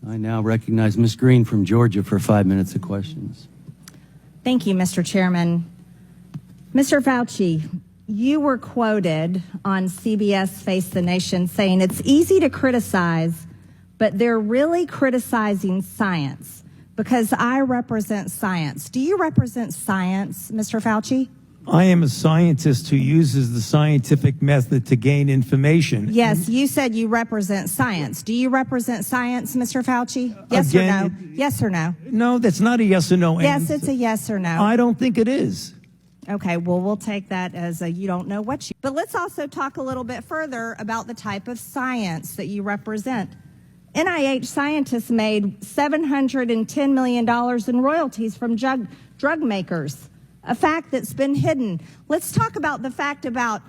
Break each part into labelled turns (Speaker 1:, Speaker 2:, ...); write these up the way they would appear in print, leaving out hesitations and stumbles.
Speaker 1: I now recognize Ms. Green from Georgia for 5 minutes of questions.
Speaker 2: Thank you, Mr. Chairman. Mr. Fauci, you were quoted on CBS Face the Nation saying it's easy to criticize, but they're really criticizing science because I represent science. Do you represent science, Mr. Fauci?
Speaker 3: I am a scientist who uses the scientific method to gain information.
Speaker 2: Yes, you said you represent science. Do you represent science, Mr. Fauci? Yes or no? Yes or no?
Speaker 3: No, that's not a yes or no
Speaker 2: Yes,
Speaker 3: answer.
Speaker 2: it's a yes or no.
Speaker 3: I don't think it is.
Speaker 2: Okay, well, we'll take that as a you don't know what you... But let's also talk a little bit further about the type of science that you represent. NIH scientists made $710 million in royalties from drug makers, a fact that's been hidden. Let's talk about the fact about,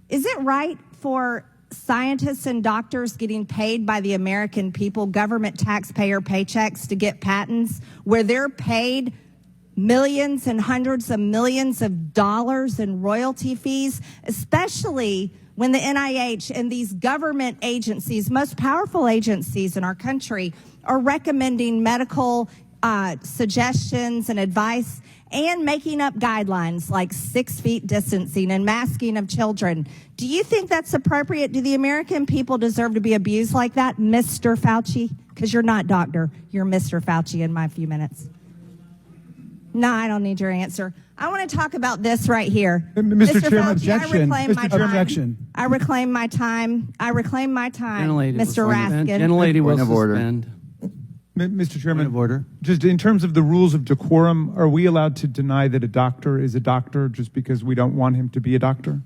Speaker 2: is it right for scientists and doctors getting paid by the American people, government taxpayer paychecks, to get patents where they're paid millions and hundreds of millions of dollars in royalty fees, especially when the NIH and these government agencies, most powerful agencies in our country, are recommending medical suggestions and advice and making up guidelines like 6 feet distancing and masking of children. Do you think that's appropriate? Do the American people deserve to be abused like that, Mr. Fauci? Because you're not doctor, you're Mr. Fauci in my few minutes. No, I don't need your answer. I want to talk about this right here.
Speaker 4: Mr. Chairman,
Speaker 2: Fauci,
Speaker 4: objection.
Speaker 2: I reclaim my time. I reclaim my time, Mr. Raskin.
Speaker 1: Gentlelady will suspend.
Speaker 4: Mr. Chairman,
Speaker 1: Point of order.
Speaker 4: Just in terms of the rules of decorum, are we allowed to deny that a doctor is a doctor just because we don't want him to be a doctor?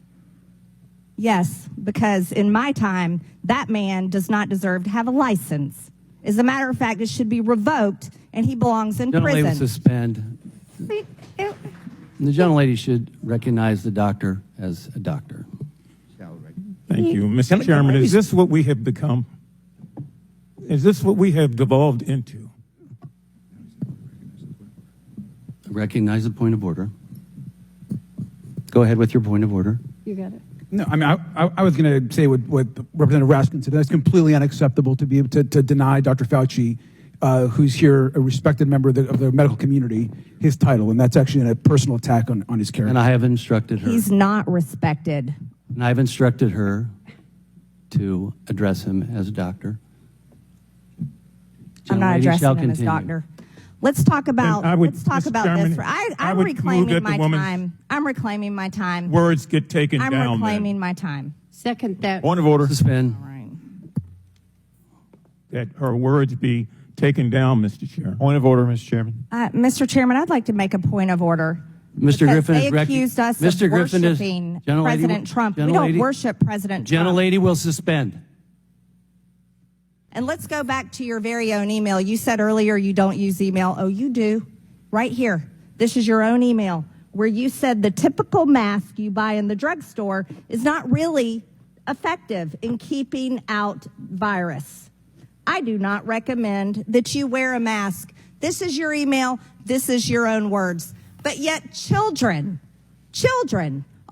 Speaker 2: Yes, because in my time, that man does not deserve to have a license. As a matter of fact, it should be revoked, and he belongs in
Speaker 1: Gentlelady will
Speaker 2: prison.
Speaker 1: suspend. The gentlelady should recognize the doctor as a doctor.
Speaker 3: Thank you. Mr. Chairman, is this what we have become? Is this what we have devolved into?
Speaker 1: Recognize the point of order. Go ahead with your point of order.
Speaker 2: You got it.
Speaker 5: No, I mean, I was going to say what Representative Raskin said. That's completely unacceptable to be able to deny Dr. Fauci, who's here, a respected member of the medical community, his title. And that's actually a personal attack on his character.
Speaker 1: And I have instructed her.
Speaker 2: He's not respected.
Speaker 1: And I've instructed her to address him as a doctor.
Speaker 2: I'm not
Speaker 1: Gentlelady
Speaker 2: addressing
Speaker 1: shall
Speaker 2: him as
Speaker 1: continue.
Speaker 2: doctor. Let's talk about this. I'm reclaiming my time. I'm reclaiming my time.
Speaker 3: Words get taken down.
Speaker 2: I'm reclaiming my time.
Speaker 6: Second that.
Speaker 4: Point of order.
Speaker 1: Suspend.
Speaker 2: All right.
Speaker 3: That her words be taken down, Mr. Chair.
Speaker 4: Point of order, Mr. Chairman.
Speaker 2: Mr. Chairman, I'd like to make a point of order.
Speaker 1: Mr. Griffin
Speaker 2: they
Speaker 1: is
Speaker 2: accused us of worshiping President Trump. We don't worship President Trump.
Speaker 1: Gentlelady will suspend.
Speaker 2: And let's go back to your very own email. You said earlier you don't use email. Oh, you do. Right here. This is your own email where you said the typical mask you buy in the drugstore is not really effective in keeping out virus. I do not recommend that you wear a mask. This is your email. This is your own words. But yet children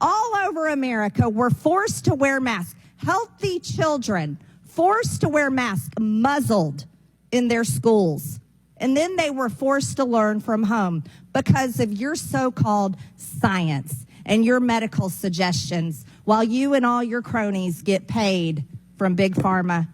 Speaker 2: all over America were forced to wear masks. Healthy children forced to wear masks, muzzled in their schools. And then they were forced to learn from home because of your so-called science and your medical suggestions while you and all your cronies get paid from Big Pharma.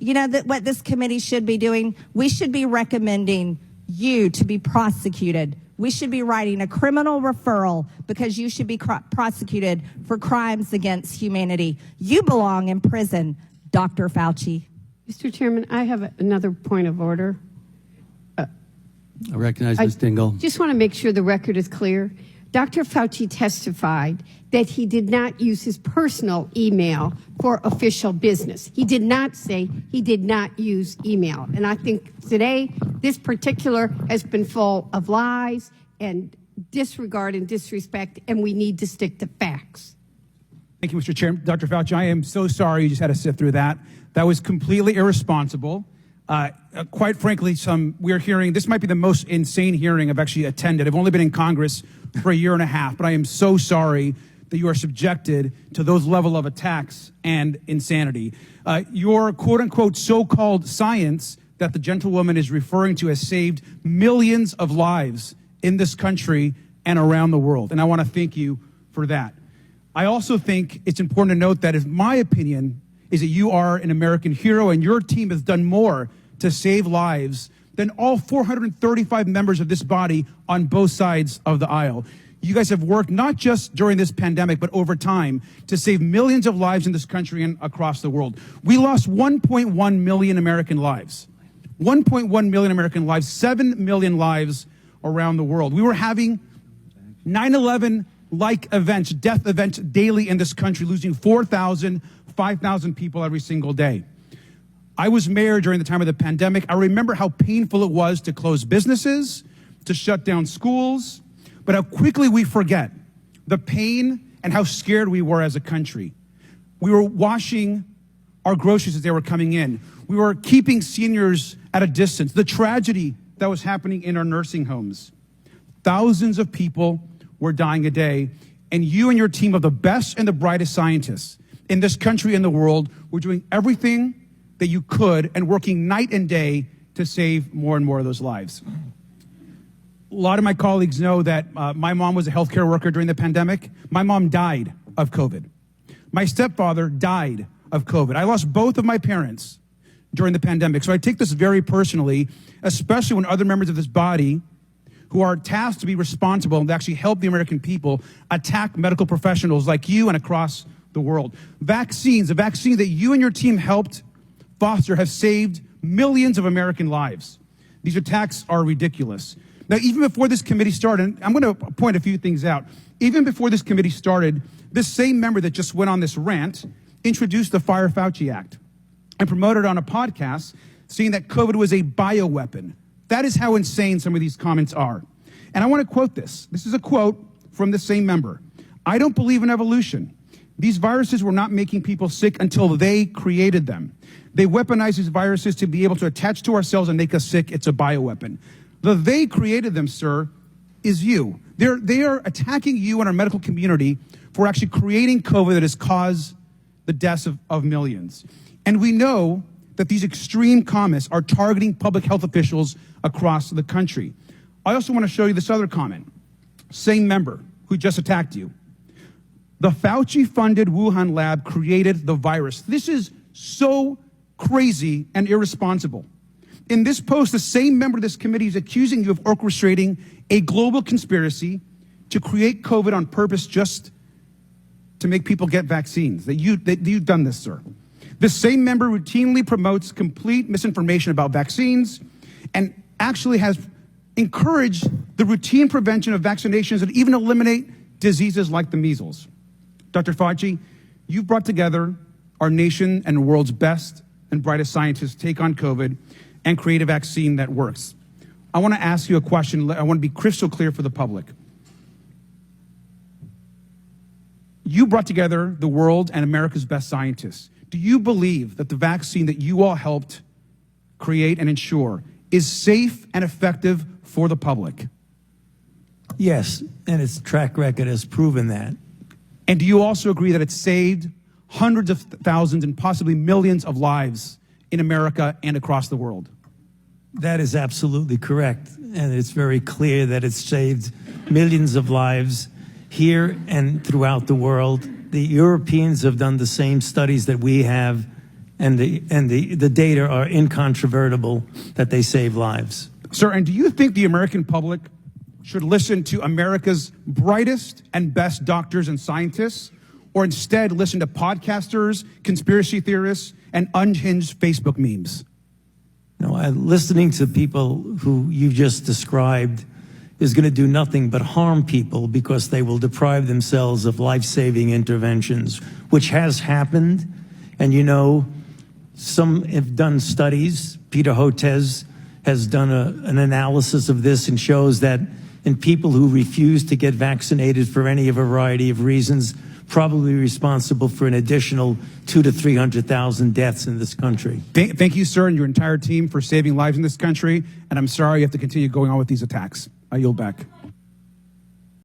Speaker 2: You know that what this committee should be doing? We should be recommending you to be prosecuted. We should be writing a criminal referral because you should be prosecuted for crimes against humanity. You belong in prison, Dr. Fauci.
Speaker 6: Mr. Chairman, I have another point of order.
Speaker 1: I recognize Ms. Dingell.
Speaker 6: Just want to make sure the record is clear. Dr. Fauci testified that he did not use his personal email for official business. He did not say he did not use email. And I think today, this particular has been full of lies and disregard and disrespect, and we need to stick to facts.
Speaker 5: Thank you, Mr. Chairman. Dr. Fauci, I am so sorry you just had to sift through that. That was completely irresponsible. Quite frankly, we're hearing, this might be the most insane hearing I've actually attended. I've only been in Congress for a year and a half, but I am so sorry that you are subjected to those level of attacks and insanity. Your quote-unquote so-called science that the gentlewoman is referring to has saved millions of lives in this country and around the world. And I want to thank you for that. I also think it's important to note that, if my opinion is that you are an American hero and your team has done more to save lives than all 435 members of this body on both sides of the aisle. You guys have worked not just during this pandemic, but over time to save millions of lives in this country and across the world. We lost 1.1 million American lives. 1.1 million American lives, 7 million lives around the world. We were having 9/11-like events, death events daily in this country, losing 4,000, 5,000 people every single day. I was mayor during the time of the pandemic. I remember how painful it was to close businesses, to shut down schools, but how quickly we forget the pain and how scared we were as a country. We were washing our groceries as they were coming in. We were keeping seniors at a distance. The tragedy that was happening in our nursing homes. Thousands of people were dying a day, and you and your team of the best and the brightest scientists in this country and the world were doing everything that you could and working night and day to save more and more of those lives. A lot of my colleagues know that my mom was a healthcare worker during the pandemic. My mom died of COVID. My stepfather died of COVID. I lost both of my parents during the pandemic. So I take this very personally, especially when other members of this body who are tasked to be responsible and to actually help the American people attack medical professionals like you and across the world. Vaccines, a vaccine that you and your team helped foster, have saved millions of American lives. These attacks are ridiculous. Now, even before this committee started, I'm going to point a few things out. Even before this committee started, this same member that just went on this rant introduced the Fire Fauci Act and promoted on a podcast saying that COVID was a bioweapon. That is how insane some of these comments are. And I want to quote this. This is a quote from the same member. "I don't believe in evolution. These viruses were not making people sick until they created them. They weaponize these viruses to be able to attach to our cells and make us sick. It's a bioweapon." The "they created them," sir, is you. They are attacking you and our medical community for actually creating COVID that has caused the deaths of millions. And we know that these extreme comments are targeting public health officials across the country. I also want to show you this other comment. Same member who just attacked you. "The Fauci-funded Wuhan lab created the virus." This is so crazy and irresponsible. In this post, the same member of this committee is accusing you of orchestrating a global conspiracy to create COVID on purpose just to make people get vaccines. That you've done this, sir. The same member routinely promotes complete misinformation about vaccines and actually has encouraged the routine prevention of vaccinations that even eliminate diseases like the measles. Dr. Fauci, you've brought together our nation and the world's best and brightest scientists to take on COVID and create a vaccine that works. I want to ask you a question. I want to be crystal clear for the public. You brought together the world and America's best scientists. Do you believe that the vaccine that you all helped create and ensure is safe and effective for the public?
Speaker 7: Yes, and its track record has proven that.
Speaker 5: And do you also agree that it's saved hundreds of thousands and possibly millions of lives in America and across the world?
Speaker 7: That is absolutely correct. And it's very clear that it's saved millions of lives here and throughout the world. The Europeans have done the same studies that we have, and the data are incontrovertible that they save lives.
Speaker 5: Sir, and do you think the American public should listen to America's brightest and best doctors and scientists, or instead listen to podcasters, conspiracy theorists, and unhinged Facebook memes?
Speaker 7: No, listening to people who you just described is going to do nothing but harm people because they will deprive themselves of life-saving interventions, which has happened. And you know, some have done studies. Peter Hotez has done an analysis of this and shows that in people who refuse to get vaccinated for any variety of reasons, probably responsible for an additional 200,000 to 300,000 deaths in this country.
Speaker 5: Thank you, sir, and your entire team for saving lives in this country. And I'm sorry you have to continue going on with these attacks. I yield back.